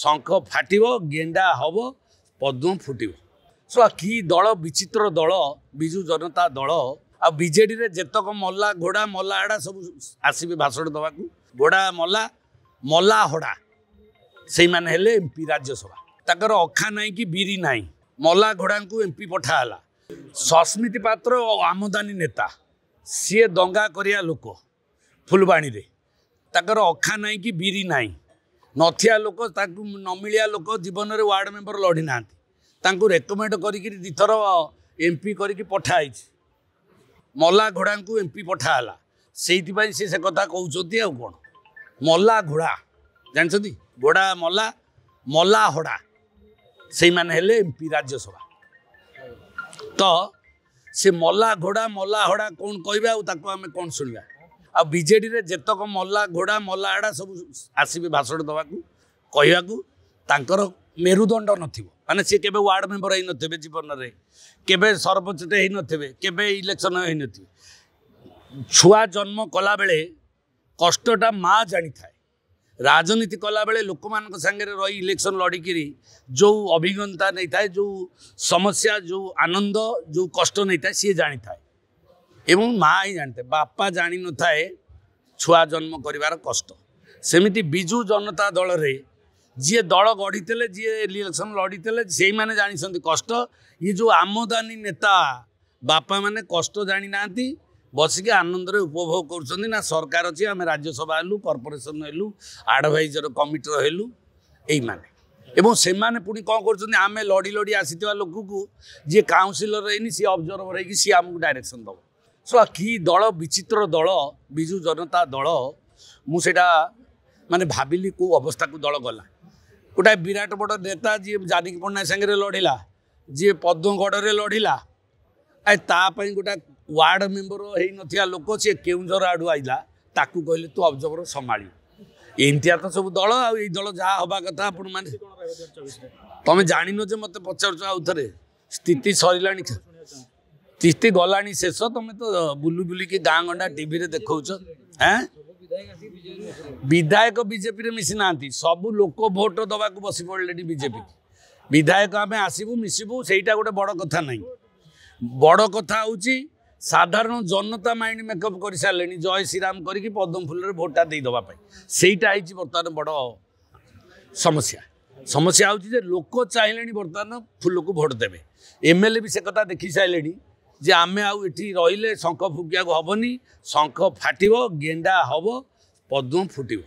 शंख फाटिब गेंडा हम पद्म फुटब सो कि दल विचित्र दल विजु जनता दल आ बीजेडी रे जेतक मल्ला घोड़ा मल्ला आड़ा सब आसबे भाषण दवा घोड़ा मल्ला मल्ला हड़ा से माने हेले एमपी राज्यसभा ताकर अखा नाई कि बीरी नाई मल्ला घोड़ा को एमपी पठाला सस्मिति पात्र आमदानी नेता सी दंगा करिया लोक फुलबाणी रे ताकर अखा नाई कि बीरी नाई नथिया लोक ताकू न मिलिया लोक जीवन में वार्ड मेंबर लड़ी ना रेकमेंड करी दिथर एमपी करी पठाई मल्ला घोड़ा को एमपी पठाला से कथा कहते आ कौन मल्ला घोड़ा जानते घोड़ा मल्ला मल्ला हड़ा से माने हेले एमपी राज्यसभा तो से मल्ला घोड़ा मल्ला हड़ा कौन कहवा आम कौन शुणा आ बीजेडी रे जेतक मल्ला घोड़ा मल्ला आड़ा सब आसबे भाषण दवा कहवाक मेरुदंड नथिबो माने सी केबे वार्ड मेंबर होई नथिबे जीवन रे केबे सरपंच होई नथिबे केबे इलेक्शन होई नथिबे छुआ जन्म कला बेले कष्टटा माँ जानी थाए राजनीति कला बेले लोक मान संगे रही इलेक्शन लड़िकी जो अभिज्ञता नहीं थाए जो समस्या जो आनंद जो कष्ट नहीं थाए सी जानी थाए एवं माँ ही जानते बापा जानी न थाए छुआ जन्म करिवार कष्ट सेमिति बिजु जनता दल रे जी दल गढ़ी जी इलेक्शन लड़ी से मैंने जानी कष्ट ये जो आमदानी नेता बापा माने कष्ट जानी ना बसिक आनंद उपभोग कर ना सरकार अच्छी आम राज्यसभा हेलु कॉर्पोरेशन हेलु एडवाइजर कमिटी हेलु यही एवं से पुणी कौन कर आम लड़ी लड़ी आसी लोक को जी काउनसिलर रही सी ऑब्जर्वर है सी आमको डायरेक्शन दब सो कि दल विचित्र दल विजु जनता दल मुझे माने भाविली को अवस्था को दल गला गोटा विराट बड़ नेता जी जानकी पट्टनायक संगे लड़िला जी पद्मगढ़ में लड़िला तापाई गोटा वार्ड मेंबर हो नथिया लोक सी केउंझर आड़ू आइला ताकू कहले तू ऑब्जर्वर संभाली एमतिया तो सब दल आ दल जहाँ हवा कथा आपण माने तुम जान जे मत पचार आउ थे स्थिति सरला स्थिति गला शेष तुम तो बुलू बुलिकी गाँ गंडा टीवी रे देखौछ हैं विधायक बीजेपी रे मिसी ना सबू लोक भोट दवा को बसी पड़े बीजेपी विधायक आम आसबू मिसबू सेटा गोटे बड़ कथा नहीं बड़ कथा हूँ साधारण जनता माइंड मेकअप कर सारे जय श्रीराम करके पद्म फूल भोटा देदेवाई सेटा बर्तमान बड़ समस्या समस्या हूँ लोक चाहिए बर्तमान फूल को भोट देवे एमएलए भी से कथा देखी सारे जे आमे आउ एठी रहिले शंख फुकिया को हबनी शंख फाटिब गेंडा हब पद्म फुटिब।